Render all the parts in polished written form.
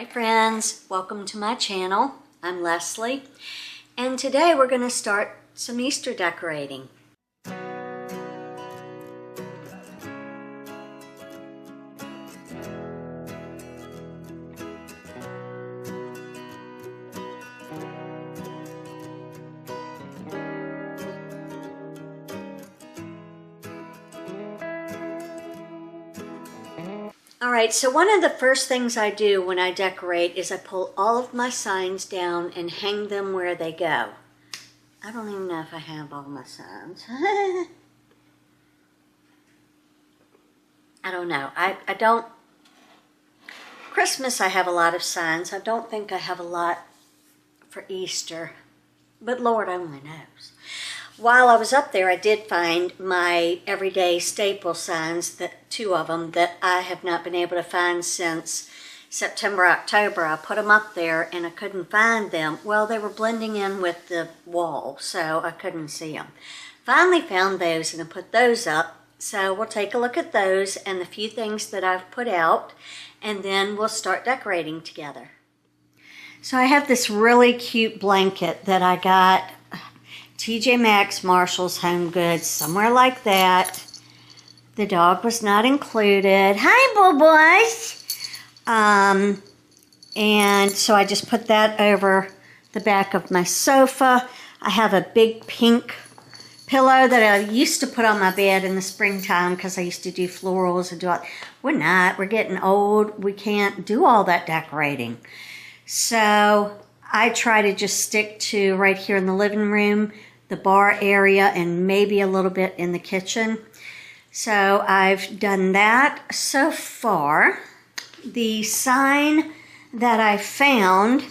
Hi friends, welcome to my channel. I'm Leslie, and today we're going to start some Easter decorating. Alright, so one of the first things I do when I decorate is I pull all of my signs down and hang them where they go. I don't even know if I have all my signs. I don't know. I don't... Christmas I have a lot of signs. I don't think I have a lot for Easter, but Lord only knows. While I was up there, I did find my everyday staple signs, two of them that I have not been able to find since September, October. I put them up there and I couldn't find them. Well, they were blending in with the wall, so I couldn't see them. Finally found those and I put those up. So we'll take a look at those and the few things that I've put out, and then we'll start decorating together. So I have this really cute blanket that I got TJ Maxx, Marshall's, Home Goods, somewhere like that. The dog was not included. Hi, Boo Boys! And so I just put that over the back of my sofa. I have a big pink pillow that I used to put on my bed in the springtime because I used to do florals and do all. We're not. We're getting old. We can't do all that decorating. So I try to just stick to right here in the living room, the bar area, and maybe a little bit in the kitchen. So I've done that so far. The sign that I found,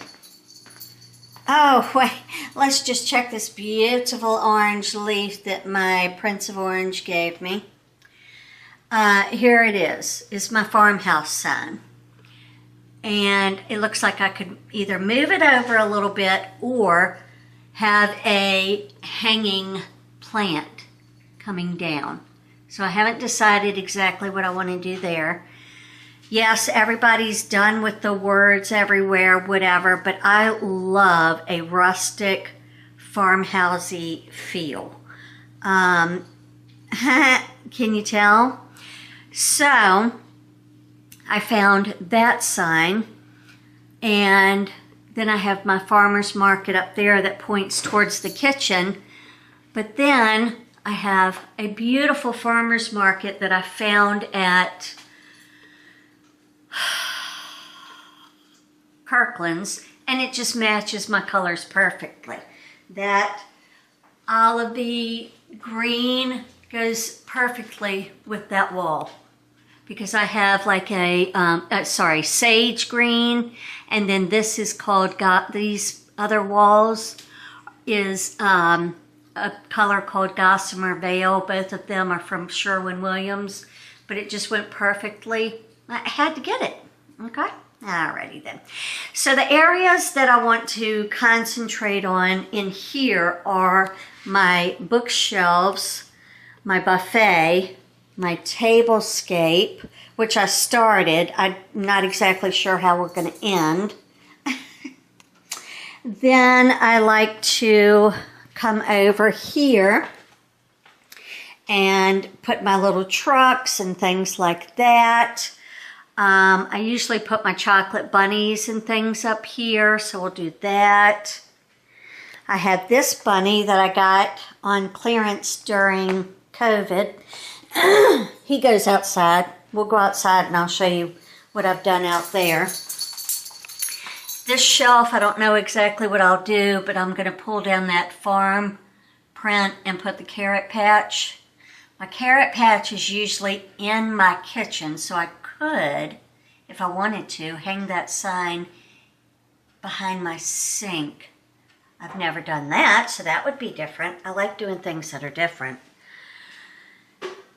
oh wait, let's just check this beautiful orange leaf that my Prince of Orange gave me. Here it is my farmhouse sign. And it looks like I could either move it over a little bit or have a hanging plant coming down. So I haven't decided exactly what I want to do there. Yes, everybody's done with the words everywhere, whatever, but I love a rustic farmhousey feel. Can you tell? So I found that sign, and then I have my farmer's market up there that points towards the kitchen. But then I have a beautiful farmer's market that I found at Kirkland's, and it just matches my colors perfectly. That olivey green goes perfectly with that wall, because I have like a, sage green, and then this is called, these other walls is a color called Gossamer Vale. Both of them are from Sherwin-Williams, but it just went perfectly. I had to get it, okay? Alrighty then. So the areas that I want to concentrate on in here are my bookshelves, my buffet, my tablescape, which I started. I'm not exactly sure how we're going to end. Then I like to come over here and put my little trucks and things like that. I usually put my chocolate bunnies and things up here, so we'll do that. I have this bunny that I got on clearance during COVID. He goes outside. We'll go outside and I'll show you what I've done out there. This shelf, I don't know exactly what I'll do, but I'm going to pull down that farm print and put the carrot patch. My carrot patch is usually in my kitchen, so I could, if I wanted to, hang that sign behind my sink. I've never done that, so that would be different. I like doing things that are different.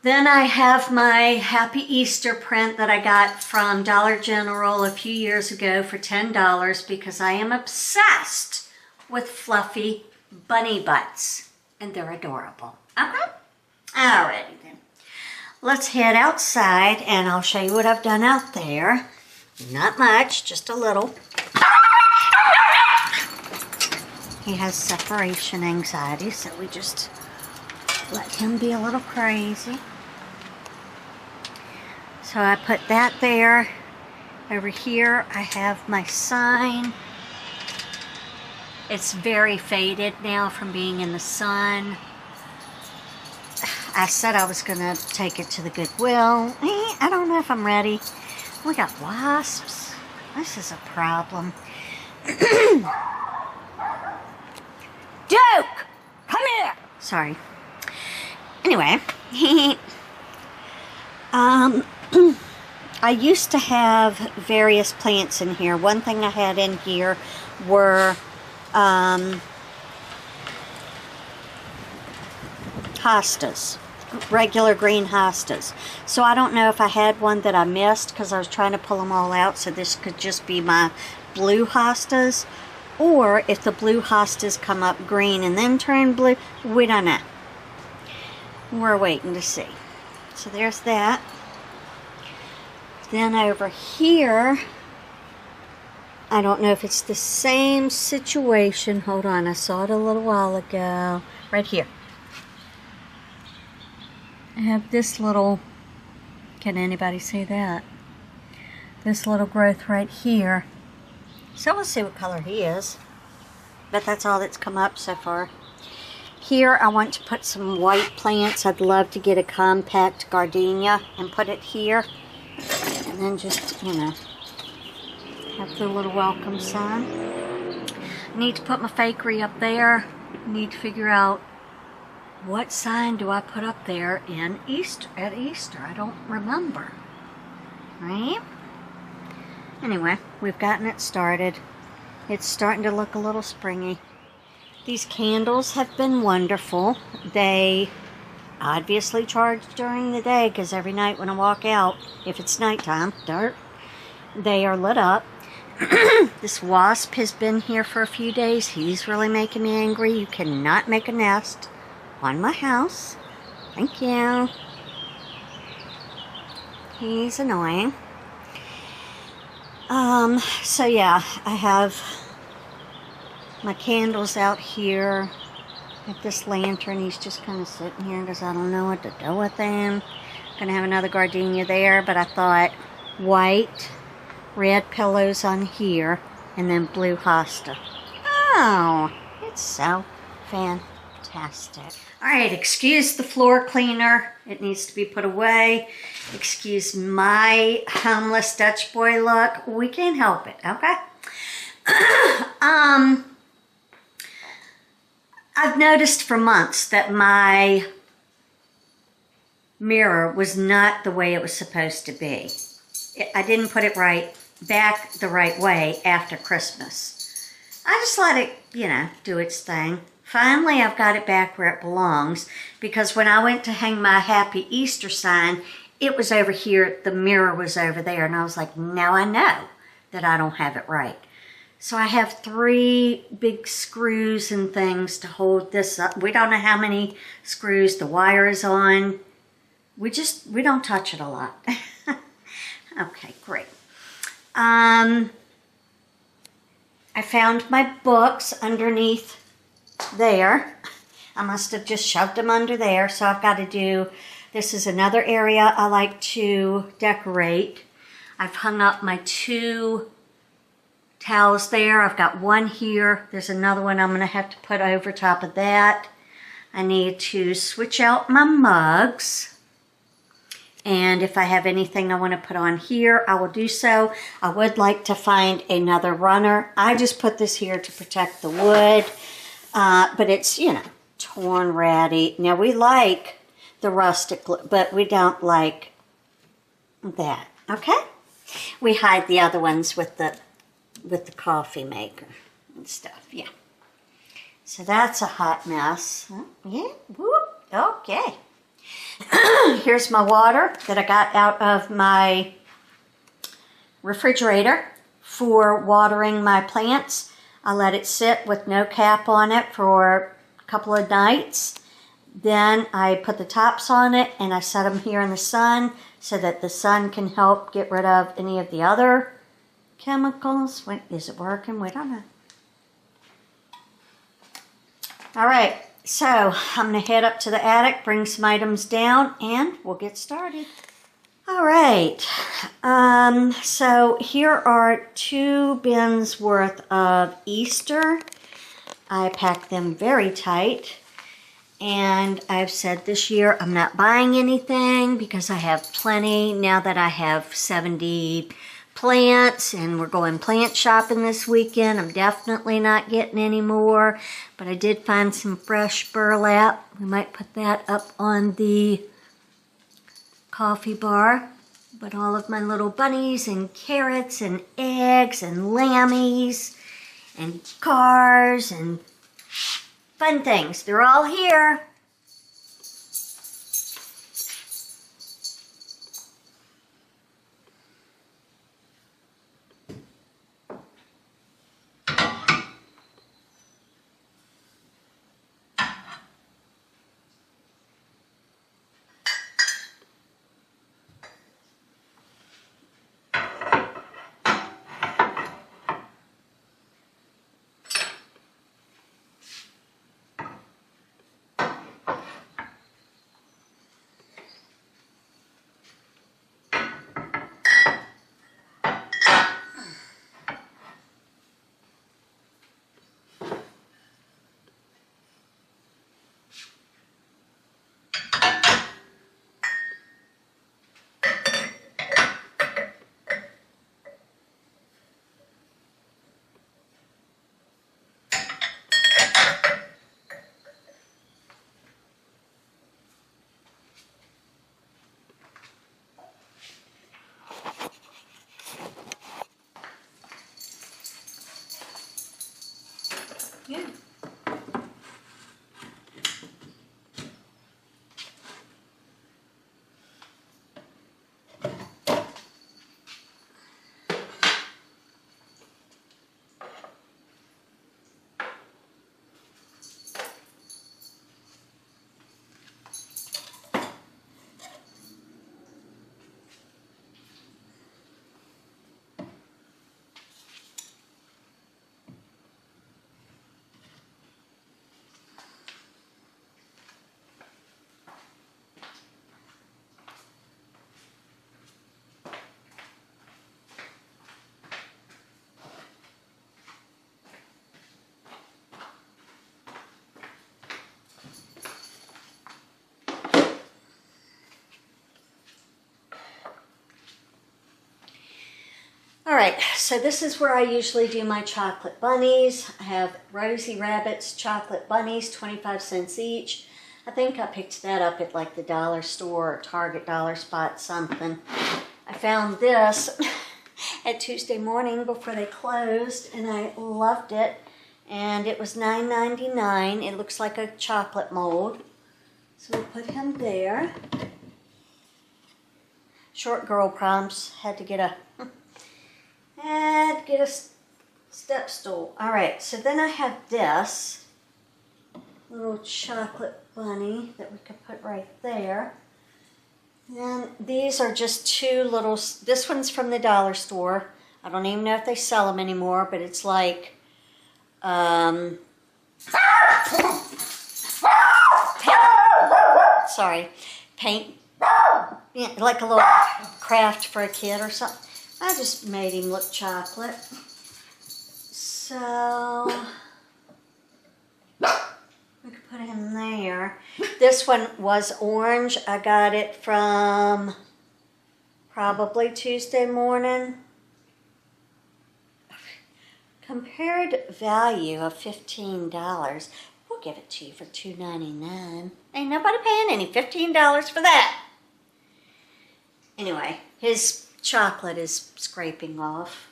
Then I have my Happy Easter print that I got from Dollar General a few years ago for $10 because I am obsessed with fluffy bunny butts, and they're adorable. Okay? Alrighty then. Let's head outside and I'll show you what I've done out there. Not much, just a little. He has separation anxiety, so we just let him be a little crazy. So I put that there. Over here I have my sign. It's very faded now from being in the sun. I said I was gonna take it to the Goodwill. I don't know if I'm ready. We got wasps. This is a problem. Duke! Come here! Sorry. Anyway, I used to have various plants in here. One thing I had in here were hostas, regular green hostas. So I don't know if I had one that I missed because I was trying to pull them all out, so this could just be my blue hostas, or if the blue hostas come up green and then turn blue, we don't know. We're waiting to see. So there's that. Then over here, I don't know if it's the same situation. Hold on, I saw it a little while ago. Right here. I have this little, can anybody see that? This little growth right here. So we'll see what color he is. But that's all that's come up so far. Here I want to put some white plants. I'd love to get a compact gardenia and put it here. And then just, you know, have the little welcome sign. I need to put my fakery up there. I need to figure out what sign do I put up there in Easter, at Easter. I don't remember. Right? Anyway, we've gotten it started. It's starting to look a little springy. These candles have been wonderful. They obviously charge during the day because every night when I walk out, if it's nighttime, dark, they are lit up. This wasp has been here for a few days. He's really making me angry. You cannot make a nest on my house. Thank you. He's annoying. So yeah, I have my candles out here. At this lantern, he's just kind of sitting here because I don't know what to do with him. Gonna have another gardenia there, but I thought white, red pillows on here, and then blue hosta. Oh, it's so fantastic. All right, excuse the floor cleaner. It needs to be put away. Excuse my homeless Dutch boy look. We can't help it, okay? I've noticed for months that my mirror was not the way it was supposed to be. I didn't put it back the right way after Christmas. I just let it, you know, do its thing. Finally, I've got it back where it belongs, because when I went to hang my Happy Easter sign, it was over here, the mirror was over there, and I was like, now I know that I don't have it right. So I have 3 big screws and things to hold this up. We don't know how many screws the wire is on. We don't touch it a lot. Okay, great. I found my books underneath there. I must have just shoved them under there. So I've got to do, this is another area I like to decorate. I've hung up my 2 towels there. I've got one here. There's another one I'm going to have to put over top of that. I need to switch out my mugs. And if I have anything I want to put on here, I will do so. I would like to find another runner. I just put this here to protect the wood. But it's, you know, torn, ratty. Now, we like the rustic look, but we don't like that. Okay? We hide the other ones with the coffee maker and stuff. Yeah. So that's a hot mess. Yeah. Whoop. Okay. Here's my water that I got out of my refrigerator for watering my plants. I let it sit with no cap on it for a couple of nights. Then I put the tops on it and I set them here in the sun so that the sun can help get rid of any of the other chemicals. Wait, is it working? We don't know. All right, so I'm gonna head up to the attic, bring some items down, and we'll get started. All right, so here are 2 bins worth of Easter. I packed them very tight, and I've said this year I'm not buying anything because I have plenty now that I have 70 plants and we're going plant shopping this weekend. I'm definitely not getting any more, but I did find some fresh burlap. We might put that up on the coffee bar. But all of my little bunnies and carrots and eggs and lammies and cars and fun things, they're all here. Yeah. All right, so this is where I usually do my chocolate bunnies. I have Rosie Rabbit's chocolate bunnies, 25 cents each. I think I picked that up at like the dollar store or Target dollar spot something. I found this at Tuesday morning before they closed and I loved it. And it was $9.99. It looks like a chocolate mold. So we'll put him there. Short girl proms, had to get a step stool. All right, so then I have this little chocolate bunny that we could put right there. And these are just 2 little, this one's from the dollar store. I don't even know if they sell them anymore, but it's like, paint, yeah, like a little craft for a kid or something. I just made him look chocolate. So we could put him there. This one was orange. I got it from probably Tuesday morning. Compared value of $15. We'll give it to you for $2.99. Ain't nobody paying any $15 for that. Anyway, his chocolate is scraping off.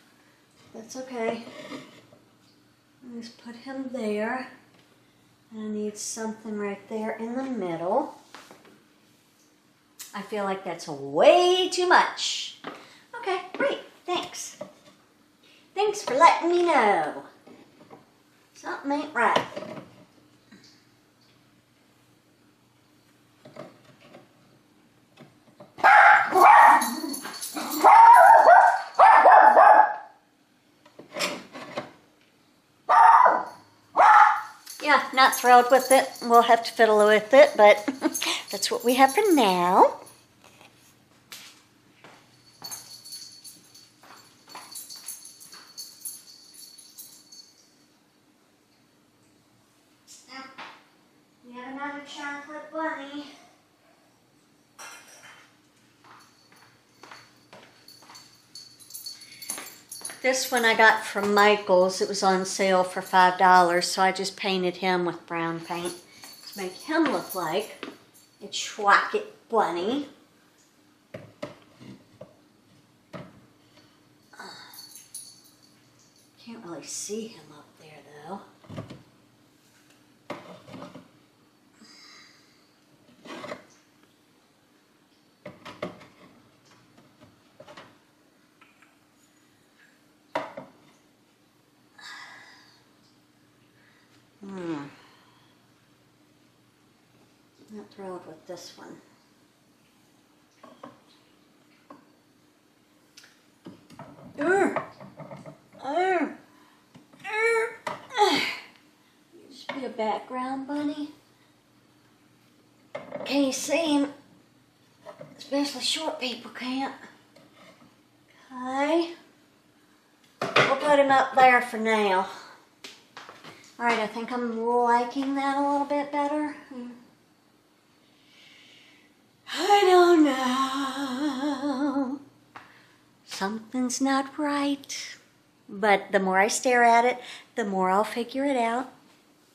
That's okay. Just put him there. I need something right there in the middle. I feel like that's way too much. Okay, great. Thanks. Thanks for letting me know. Something ain't right. Yeah, not thrilled with it. We'll have to fiddle with it, but that's what we have for now. Now, we have another chocolate bunny. This one I got from Michael's. It was on sale for $5, so I just painted him with brown paint to make him look like a chocolate bunny. Can't really see him up there though. Not thrilled with this one. Just be a background bunny. Can you see him? Especially short people can't. Okay. We'll put him up there for now. Alright, I think I'm liking that a little bit better. I don't know. Something's not right. But the more I stare at it, the more I'll figure it out.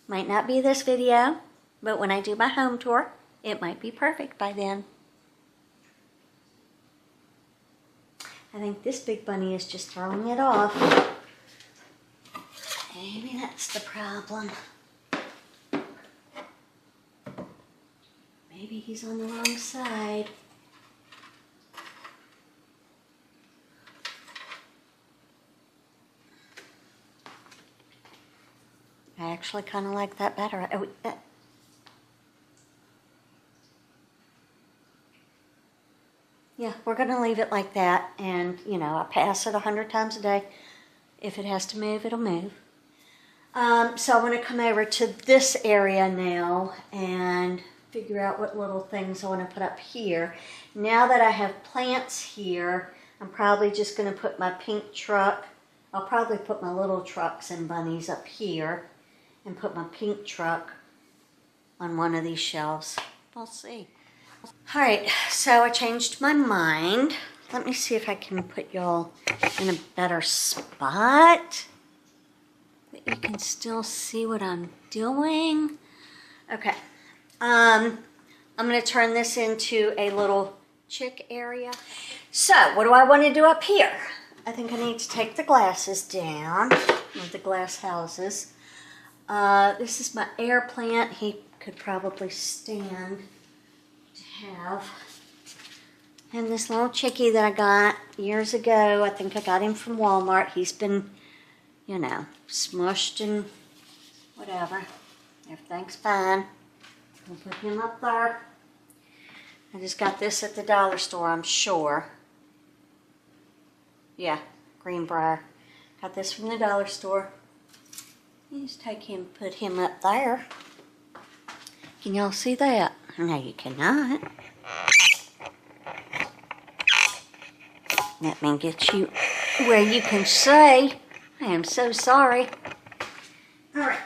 Might not be this video, but when I do my home tour, it might be perfect by then. I think this big bunny is just throwing it off. Maybe that's the problem. Maybe he's on the wrong side. I actually kind of like that better. Yeah, we're going to leave it like that. And, you know, I pass it 100 times a day. If it has to move, it'll move. So I want to come over to this area now and figure out what little things I want to put up here. Now that I have plants here, I'm probably just going to put my pink truck. I'll probably put my little trucks and bunnies up here and put my pink truck on one of these shelves. We'll see. Alright, so I changed my mind. Let me see if I can put y'all in a better spot that you can still see what I'm doing. Okay. I'm going to turn this into a little chick area. So, what do I want to do up here? I think I need to take the glasses down, or the glass houses. This is my air plant. He could probably stand to have. And this little chickie that I got years ago, I think I got him from Walmart. He's been, you know, smushed and whatever. Everything's fine. I'll put him up there. I just got this at the dollar store, I'm sure. Yeah, Greenbrier. Got this from the dollar store. You just take him, put him up there. Can y'all see that? No, you cannot. Let me get you where you can see. I am so sorry. Alright.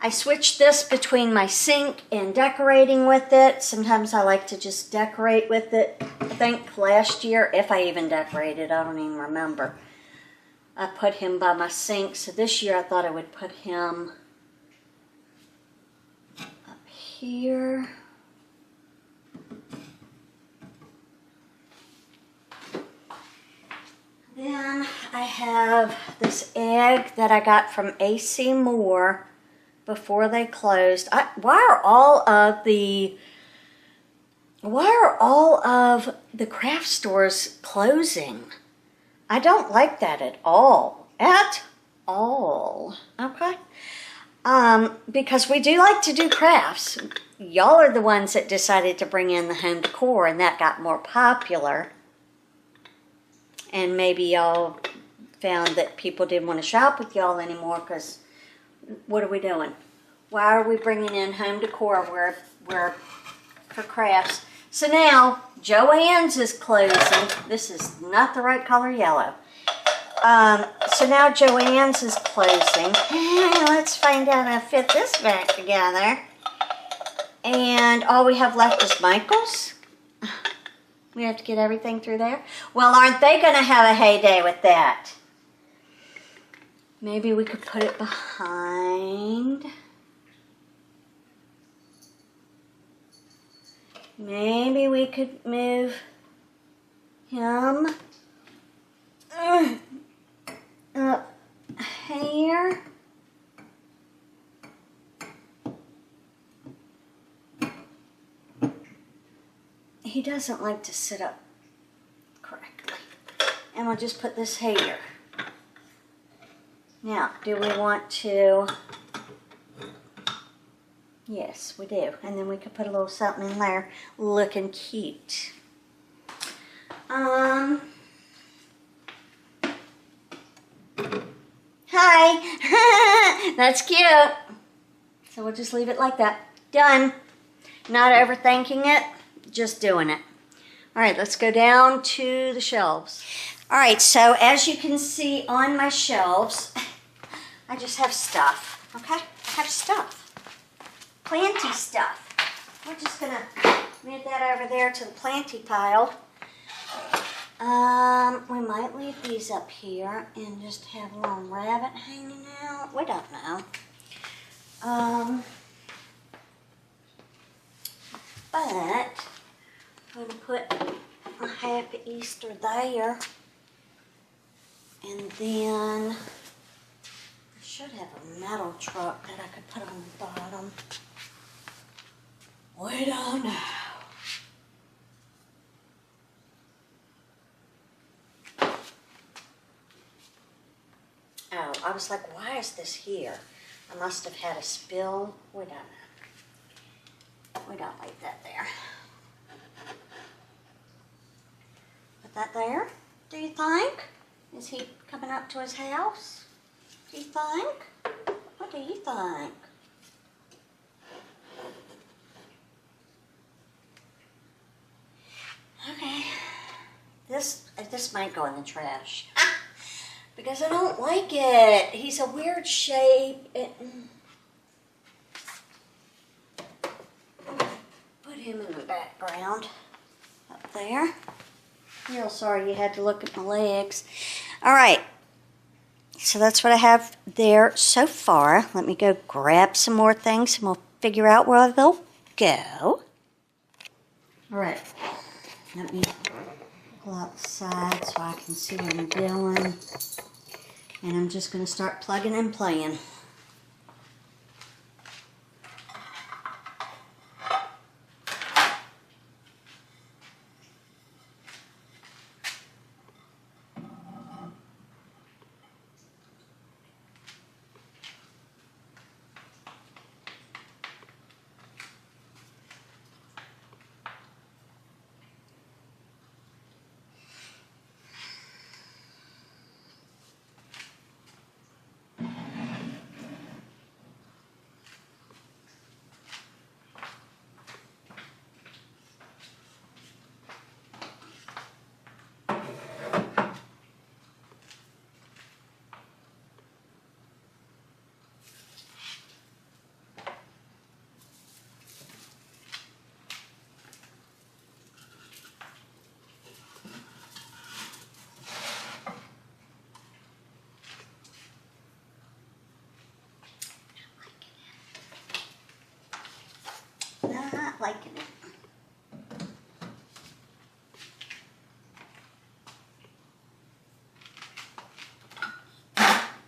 I switched this between my sink and decorating with it. Sometimes I like to just decorate with it. I think last year, if I even decorated, I don't even remember. I put him by my sink. So this year I thought I would put him up here. Then I have this egg that I got from AC Moore before they closed. Why are all of the craft stores closing? I don't like that at all. At all. Okay? Because we do like to do crafts. Y'all are the ones that decided to bring in the home decor, and that got more popular. And maybe y'all found that people didn't want to shop with y'all anymore because what are we doing? Why are we bringing in home decor where for crafts? So now, Joann's is closing. This is not the right color yellow. So now Joann's is closing. Let's find out how to fit this back together. And all we have left is Michael's. We have to get everything through there. Well, aren't they going to have a heyday with that? Maybe we could put it behind. Maybe we could move him up here. He doesn't like to sit up correctly. And we'll just put this here. Now, do we want to? Yes, we do. And then we could put a little something in there looking cute. Hi. That's cute. So we'll just leave it like that. Done. Not overthinking it, just doing it. All right, let's go down to the shelves. All right, so as you can see on my shelves, I just have stuff, okay? I have stuff. Planty stuff. We're just gonna move that over there to the planty pile. We might leave these up here and just have a little rabbit hanging out. We don't know. But I'm gonna put a Happy Easter there. And then I should have a metal truck that I could put on the bottom. We don't know. Oh, I was like, why is this here? I must have had a spill. We don't know. We don't leave that there. Put that there, do you think? Is he coming up to his house? Do you think? What do you think? Okay. This might go in the trash. Because I don't like it. He's a weird shape. Put him in the background up there. Real sorry you had to look at my legs. All right. So that's what I have there so far. Let me go grab some more things and we'll figure out where they'll go. All right. Let me go outside so I can see what I'm doing. And I'm just going to start plugging and playing. Not liking it.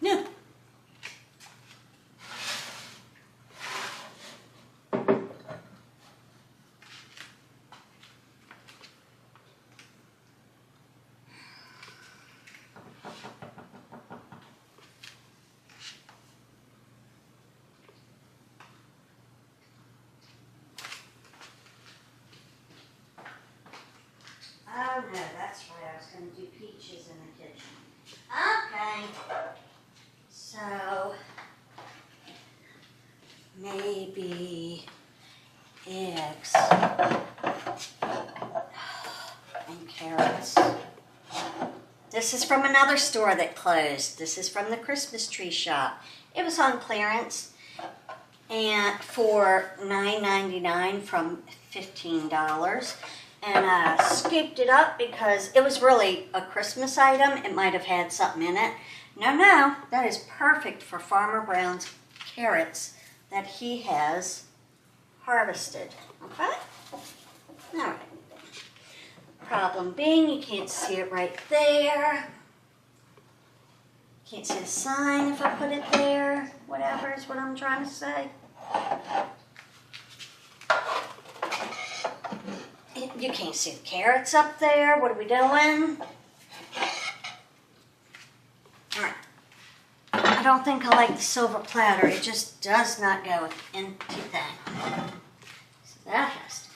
No. This is from another store that closed. This is from the Christmas tree shop. It was on clearance and for $9.99 from $15. And I scooped it up because it was really a Christmas item. It might have had something in it. No, that is perfect for Farmer Brown's carrots that he has harvested. Okay? All right. Problem being, you can't see it right there. Can't see the sign if I put it there. Whatever is what I'm trying to say. You can't see the carrots up there. What are we doing? All right. I don't think I like the silver platter. It just does not go into that. So that has to go.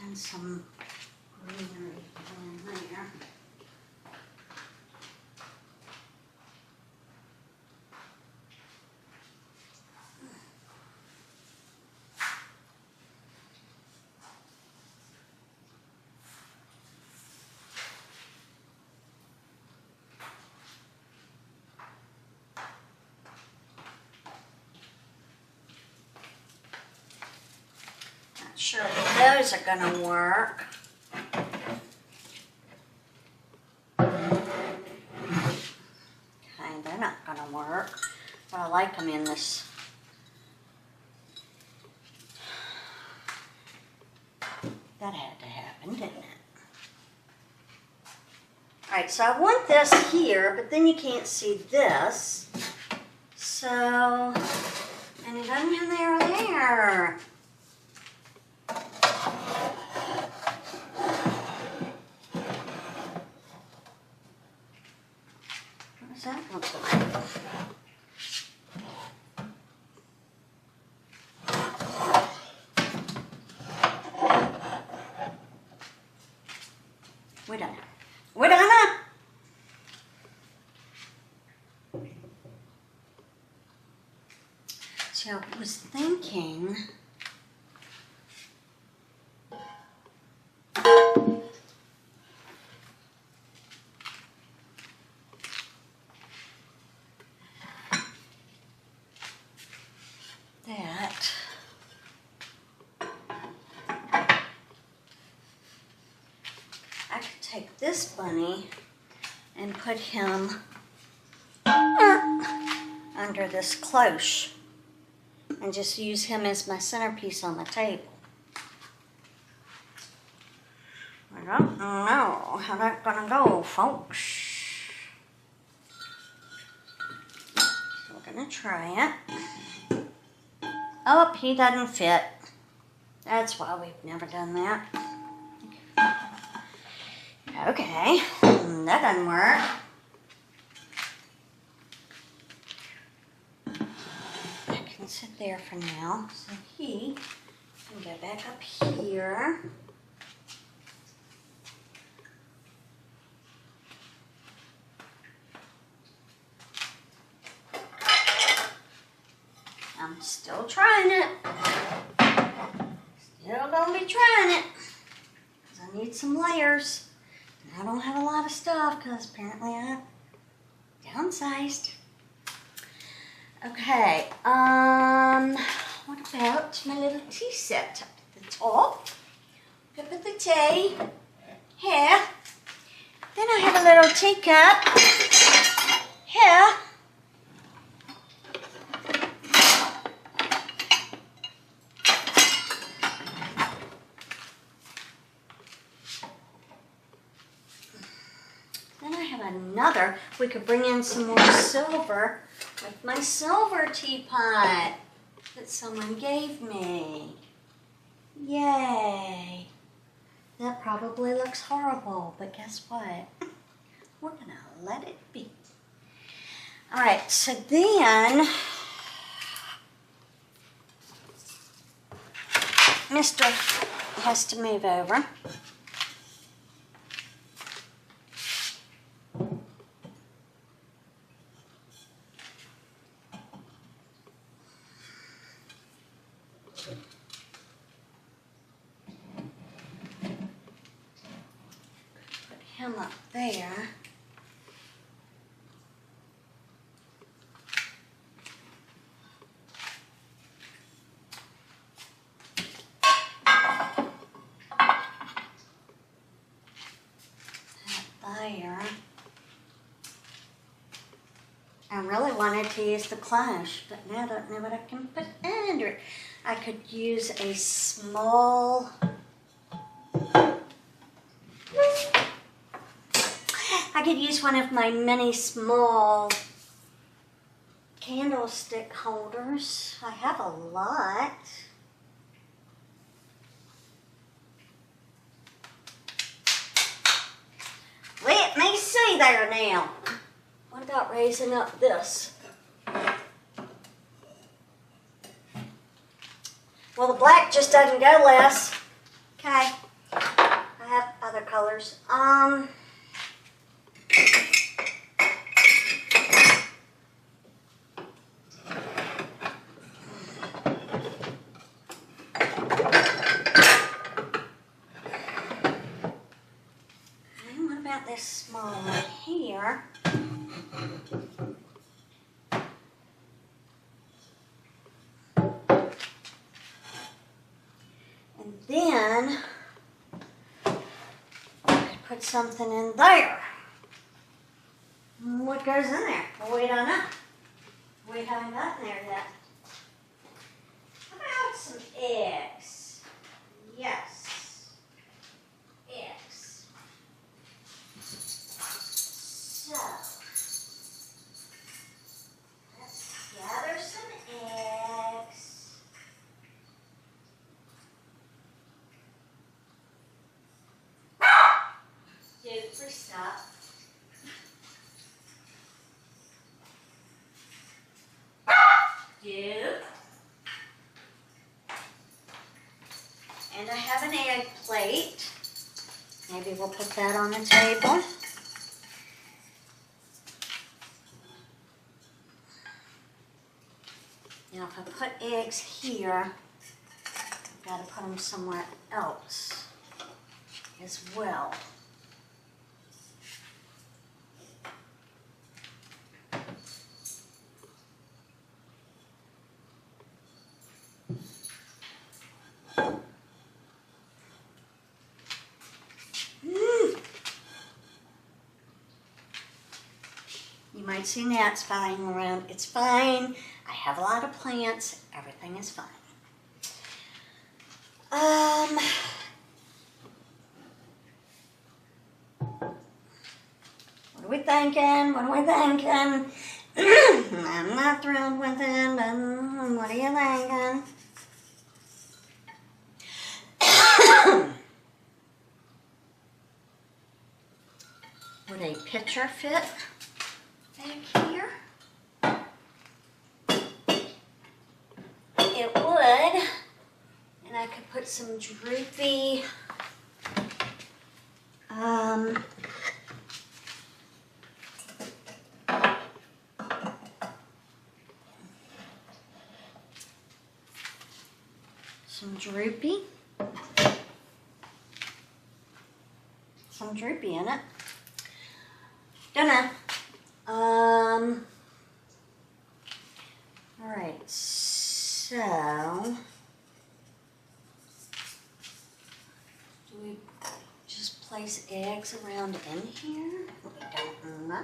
And some greenery in there. Sure those are going to work. Okay, they're not going to work, but I like them in this. That had to happen, didn't it? All right, so I want this here, but then you can't see this. So, and it doesn't have there. That looks like. We're done. We're done. So I was thinking that I could take this bunny and put him under this cloche and just use him as my centerpiece on the table. I don't know how that's gonna go, folks. So we're gonna try it. Oh, he doesn't fit. That's why we've never done that. Okay, that doesn't work. I can sit there for now. So he can go back up here. I'm still trying it. Still gonna be trying it. Because I need some layers. And I don't have a lot of stuff because apparently I downsized. Okay, what about my little tea set up at the top? Good with the tea. Here. Then I have a little teacup. Here. Another, we could bring in some more silver with my silver teapot that someone gave me. Yay. That probably looks horrible, but guess what? we're gonna let it be. All right, so then Mr. has to move over. Put him up there. There. I really wanted to use the Clash, but now I don't know what I can put under it. I could use a small... I could use one of my mini small candlestick holders. I have a lot. Let me see there now. What about raising up this? Well, the black just doesn't go, Les. Okay. I have other colors. What about this small one here? And then I could put something in there. What goes in there? Well, we don't know. We haven't gotten there yet. How about some eggs? Yes. Eggs. So, let's gather some eggs. Dude, please stop. Dude. And I have an egg plate. Maybe we'll put that on the table. Now if I put eggs here, I've got to put them somewhere else as well. You might see gnats flying around. It's fine. I have a lot of plants. Everything is fine. What are we thinking? What are we thinking? I'm not thrilled with it, but what are you thinking? Would a picture fit back here? It would. And I could put some droopy some droopy in it. Don't know. All right, so do we just place eggs around in here? We don't know.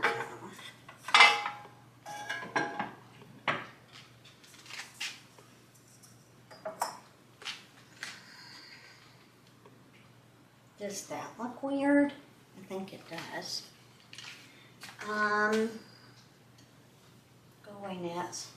Does that look weird? I think it does. Go away, gnats.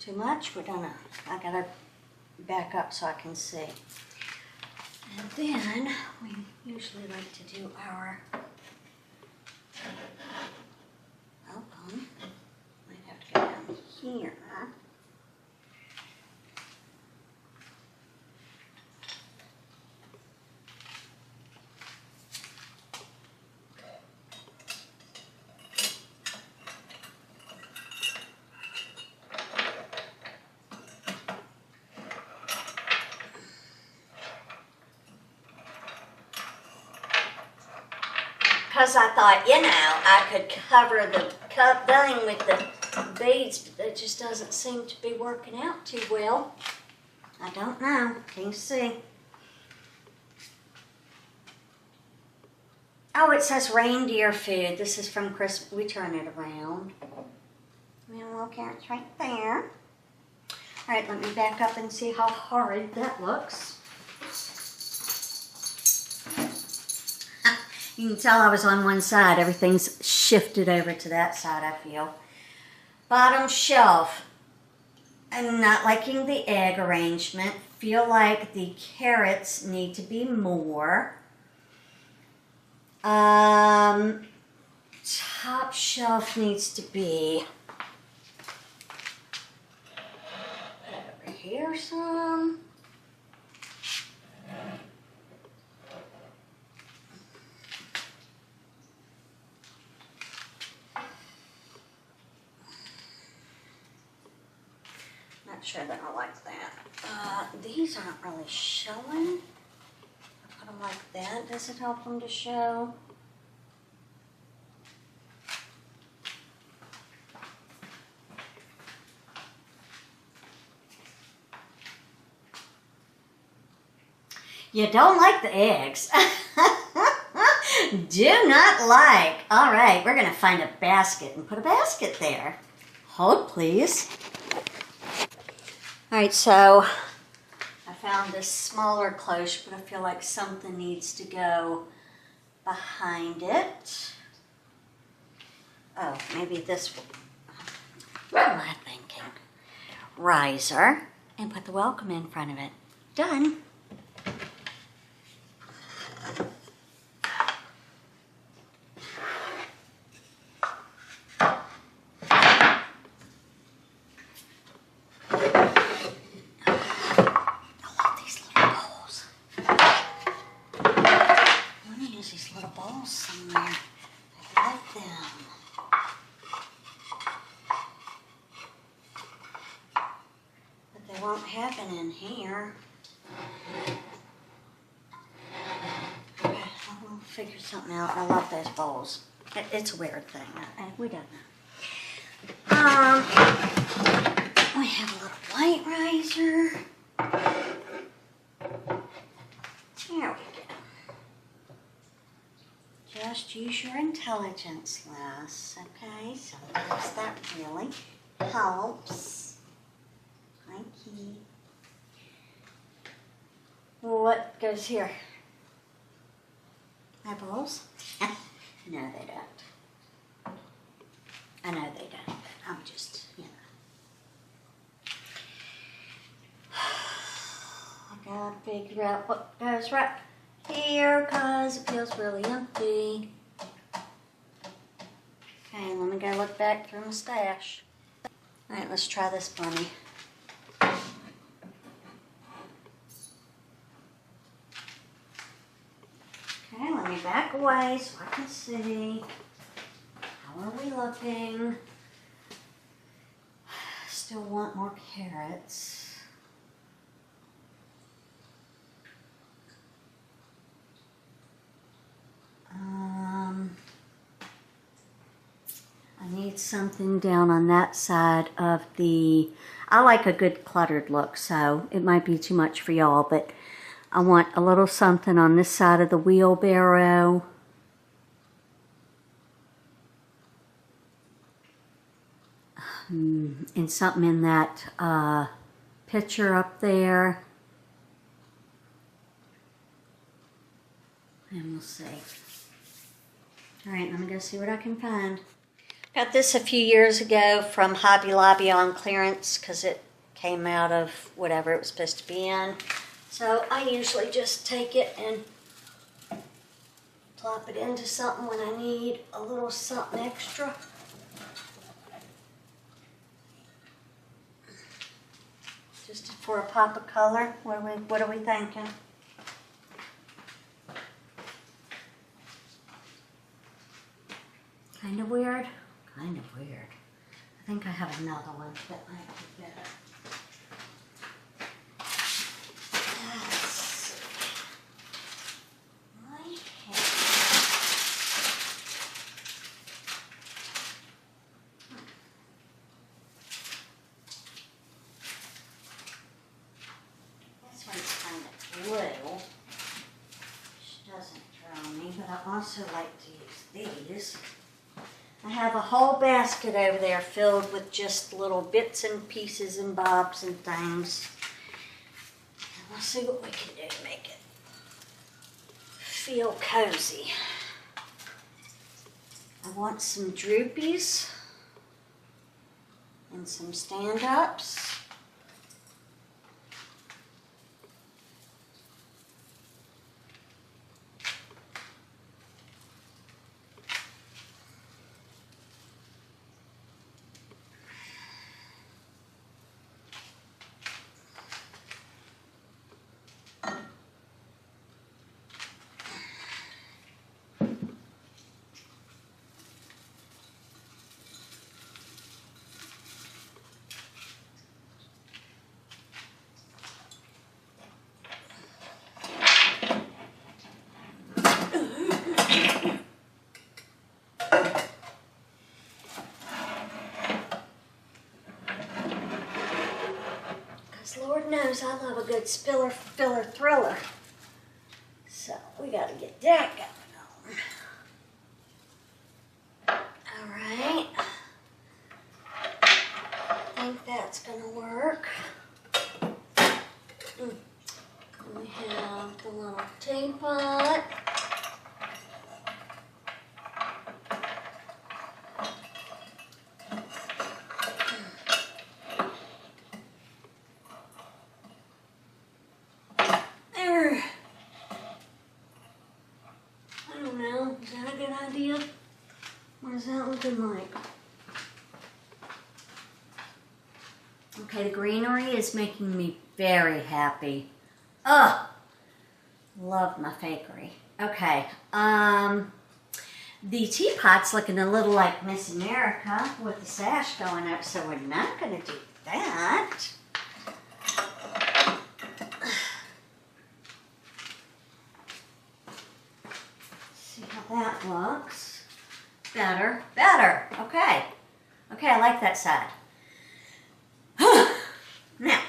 Too much? I gotta back up so I can see. And then we usually like to do our, hold on, might have to go down here. Because I thought, you know, I could cover the thing with the beads, but that just doesn't seem to be working out too well. I don't know. Can't see. Oh, it says reindeer food. This is from Christmas. We turn it around. Little carrots right there. All right, let me back up and see how horrid that looks. You can tell I was on one side. Everything's shifted over to that side, I feel. Bottom shelf. I'm not liking the egg arrangement. Feel like the carrots need to be more. Top shelf needs to be over here some. Not sure that I like that. These aren't really showing. I put them like that. Does it help them to show? You don't like the eggs. Do not like. All right, we're going to find a basket and put a basket there. Hold, please. All right, so I found this smaller cloche, but I feel like something needs to go behind it. Oh, maybe this will. What am I thinking? Riser, and put the welcome in front of it. Done. Somewhere. I like them. But they won't happen in here. Okay, I'll figure something out. I love those bowls. It's a weird thing. We don't know. We have a little white riser. There we go. Just use your intelligence, Les, okay? Sometimes that really helps. Thank you. What goes here? My balls? No, they don't. I know they don't. I'm just, you know. I gotta figure out what goes right here because it feels really empty. Okay, let me go look back through my stash. All right, let's try this bunny. Okay, let me back away so I can see. How are we looking? Still want more carrots. I need something down on that side of the, I like a good cluttered look, so it might be too much for y'all, but I want a little something on this side of the wheelbarrow. And something in that picture up there. And we'll see. All right, let me go see what I can find. Got this a few years ago from Hobby Lobby on clearance because it came out of whatever it was supposed to be in. So I usually just take it and plop it into something when I need a little something extra. Just for a pop of color. What are we thinking? Kind of weird? Kind of weird. I think I have another one that might be better. Let's see. I have... This one's kind of blue. Which doesn't draw me, but I also like to use these. I have a whole basket over there filled with just little bits and pieces and bobs and things. And we'll see what we can do to make it feel cozy. I want some droopies and some stand-ups. Lord knows I love a good filler thriller. So we got to get that going on. All right. I think that's going to work. We have the little teapot. What is that looking like? Okay, the greenery is making me very happy. Ugh! Love my fakery. Okay, the teapot's looking a little like Miss America with the sash going up, so we're not going to do that. See how that looks. Better. Okay. Okay, I like that side. Now,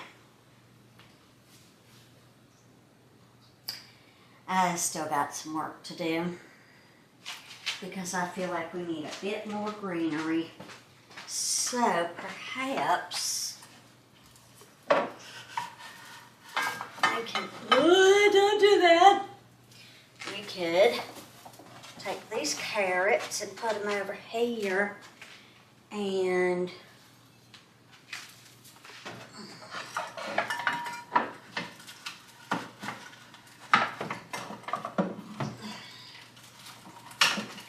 I still got some work to do because I feel like we need a bit more greenery. So, perhaps I can... don't do that. We could take these carrots and put them over here and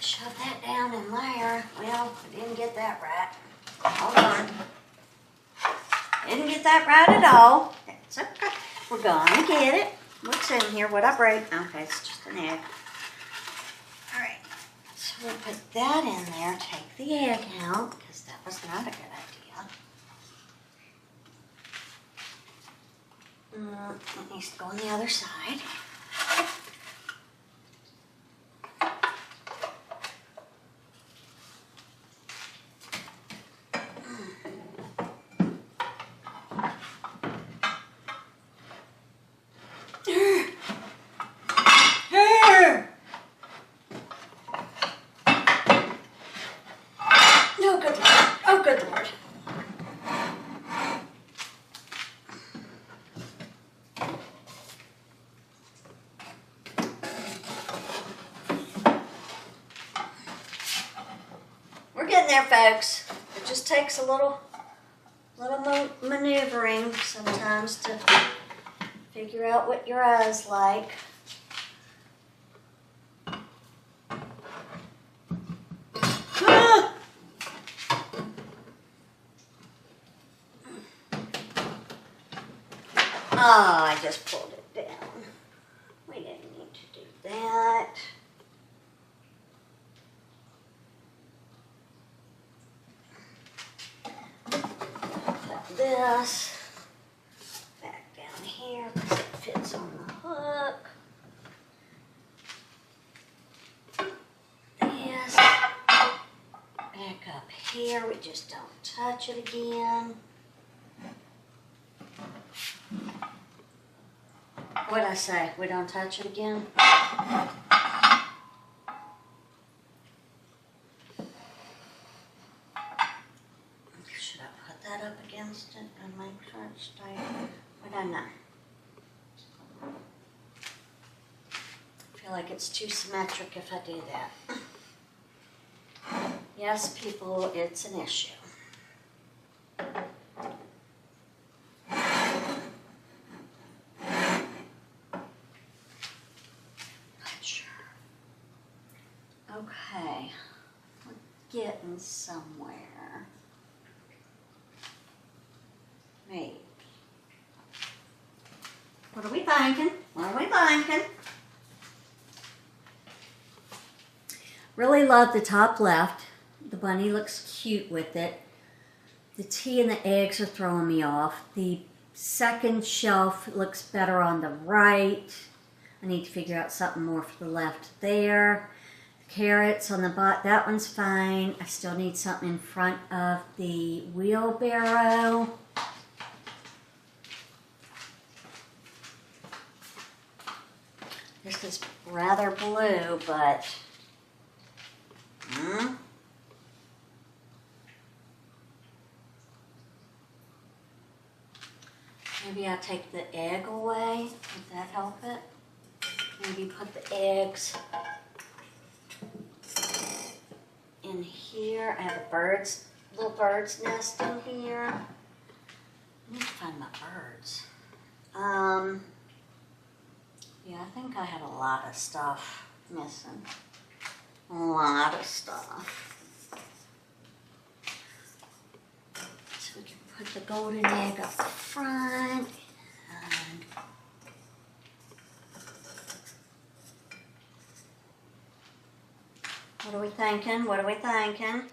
shove that down in there. Well, I didn't get that right. Hold on. Didn't get that right at all. That's okay. We're gonna get it. What's in here? What I break? Okay, it's just an egg. Alright, so we'll put that in there, take the egg out, because that was not a good idea. It needs to go on the other side. We're getting there, folks. It just takes a little maneuvering sometimes to figure out what your eyes like. Ah! Oh, I just pulled it down. We didn't need to do that. Put this back down here because it fits on the hook. This back up here. We just don't touch it again. What'd I say? We don't touch it again? Should I put that up against it and make sure it's straight? What I know? I feel like it's too symmetric if I do that. Yes, people, it's an issue. Okay, we're getting somewhere. Maybe. What are we thinking? What are we thinking? Really love the top left. The bunny looks cute with it. The tea and the eggs are throwing me off. The second shelf looks better on the right. I need to figure out something more for the left there. Carrots on the bottom, that one's fine. I still need something in front of the wheelbarrow. This is rather blue, but maybe I'll take the egg away. Would that help it? Maybe put the eggs in here. I have a little bird's nest in here. I need to find my birds. Yeah, I think I had a lot of stuff missing. A lot of stuff. So we can put the golden egg up front. And what are we thinking? What are we thinking?